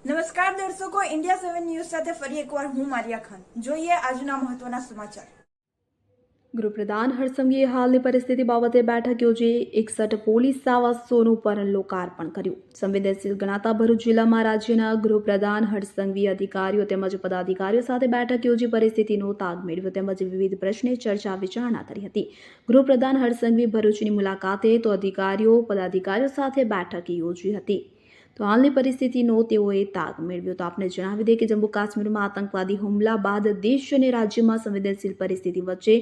નમસ્કાર દર્શકો, India 7 news સાથે ફરી એકવાર હું મારિયા ખાન. જોઈએ આજના મહત્વના સમાચાર. ગૃહપ્રધાન હર્ષસંઘવીએ હાલની પરિસ્થિતિ બાબતે બેઠક યોજી 61 પોલીસ આવાસોનું પણ લોકાર્પણ કર્યું. સંવેદનશીલ ગણાતા ભરૂચ જિલ્લામાં રાજ્યના ગૃહપ્રધાન હર્ષસંઘવીએ અધિકારીઓ તેમજ પદાધિકારીઓ સાથે બેઠક યોજી પરિસ્થિતિનો તાગ મેળવ્યો તેમજ વિવિધ પ્રશ્ને ચર્ચા વિચારણા કરી હતી. ગૃહપ્રધાન હર્ષસંઘવી ભરૂચની મુલાકાતે તો અધિકારીઓ પદાધિકારીઓ સાથે બેઠક યોજી હતી. તો હાલની પરિસ્થિતિનો તેઓએ તાગ મેળવ્યો. તો આપને જણાવી દઈએ કે જમ્મુ કાશ્મીરમાં આતંકવાદી હુમલા બાદ દેશ અને રાજ્યમાં સંવેદનશીલ પરિસ્થિતિ વચ્ચે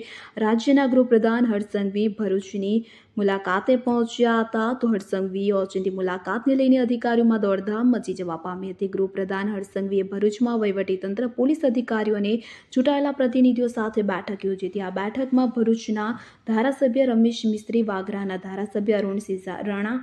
રાજ્યના ગૃહપ્રધાન હર્ષસંઘવી ભરૂચની મુલાકાતે પહોંચ્યા હતા. તો હર્ષસંઘવીએ ઓચિંતી મુલાકાતને લઈને અધિકારીઓમાં દોડધામ મચી જવા પામી હતી. ગૃહપ્રધાન હર્ષસંઘવીએ ભરૂચમાં વહીવટીતંત્ર, પોલીસ અધિકારીઓ અને ચૂંટાયેલા પ્રતિનિધિઓ સાથે બેઠક યોજી હતી. આ બેઠકમાં ભરૂચના ધારાસભ્ય રમેશ મિસ્ત્રી, વાગરાના ધારાસભ્ય અરુણસિંહ રાણા,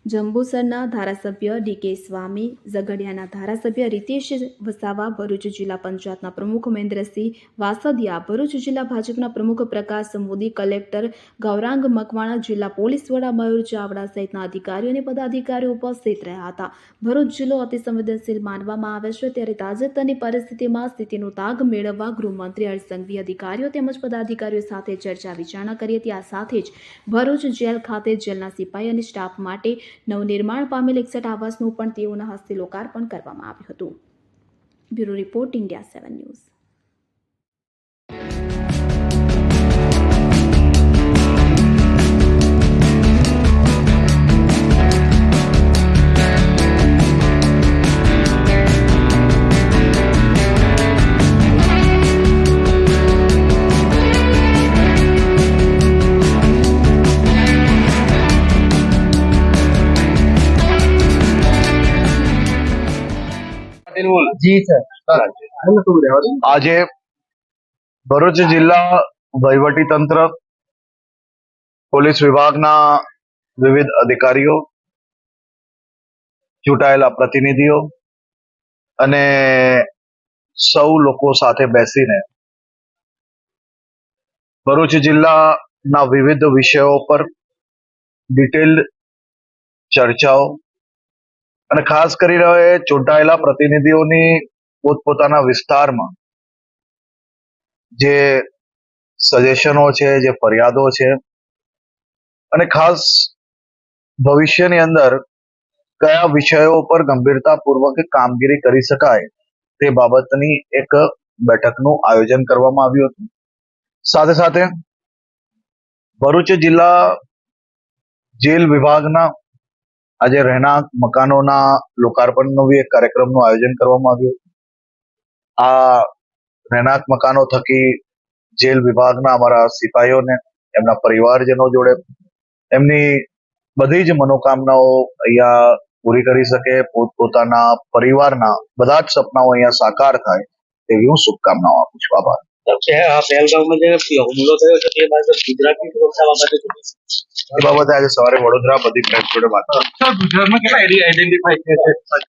જંબુસરના ધારાસભ્ય ડીકે સ્વામી, ઝઘડિયાના ધારાસભ્ય રીતેશ વસાવા, ભરૂચ જિલ્લા પંચાયતના પ્રમુખ મહેન્દ્રસિંહ વાસદિયા, ભરૂચ જિલ્લા ભાજપના પ્રમુખ પ્રકાશ મોદી, કલેક્ટર ગૌરાંગ મકવાણા, જિલ્લા પોલીસ વડા મયુર ચાવડા સહિતના અધિકારીઓ અને પદાધિકારીઓ ઉપસ્થિત રહ્યા હતા. ભરૂચ જિલ્લો અતિ સંવેદનશીલ માનવામાં આવે છે, ત્યારે તાજેતરની પરિસ્થિતિમાં સ્થિતિનો તાગ મેળવવા ગૃહમંત્રી હર્ષસંઘવી અધિકારીઓ તેમજ પદાધિકારીઓ સાથે ચર્ચા વિચારણા કરી હતી. આ સાથે જ ભરૂચ જેલ ખાતે જેલના સિપાઈ અને સ્ટાફ માટે નવનિર્માણ પામેલ 61 આવાસનું પણ તેઓના હસ્તે લોકાર્પણ કરવામાં આવ્યું હતું. Bureau report, India 7 news. જી સર. આજે ભરૂચ જિલ્લા વહીવટી તંત્ર, પોલીસ વિભાગના વિવિધ અધિકારીઓ, ચૂંટાયેલા પ્રતિનિધિઓ અને સૌ લોકો સાથે બેસીને ભરૂચ જિલ્લાના વિવિધ વિષયો પર ડિટેલ ચર્ચાઓ અને ખાસ કરીને ચૂંટાયેલા પ્રતિનિધિઓની પોતપોતાના વિસ્તારમાં જે સજેશનો છે, જે ફરિયાદો છે અને ખાસ ભવિષ્યની અંદર કયા વિષયો પર ગંભીરતાપૂર્વક કામગીરી કરી શકાય તે બાબતની એક બેઠકનું આયોજન કરવામાં આવ્યું હતું. સાથે સાથે ભરૂચ જિલ્લા જેલ વિભાગના આજે રહેણાંક મકાનોના લોકાર્પણનો બી એક કાર્યક્રમનું આયોજન કરવામાં આવ્યું. આ રહેણાંક મકાનો થકી જેલ વિભાગના અમારા સિપાહીઓને, એમના પરિવારજનો જોડે એમની બધી જ મનોકામનાઓ અહીંયા પૂરી કરી શકે, પોતપોતાના પરિવારના બધા જ સપનાઓ અહીંયા સાકાર થાય તેવી હું શુભકામનાઓ આપું છું. આભાર. પહેલગામમાં જે હુમલો થયો છે તે બાદ ગુજરાતની સુરક્ષા બાબતે એ બાબતે આજે સવારે વડોદરા બધી પ્રેસ જોડે વાત ગુજરાતમાં કેટલા આઈડેન્ટિફાઈ થયા છે?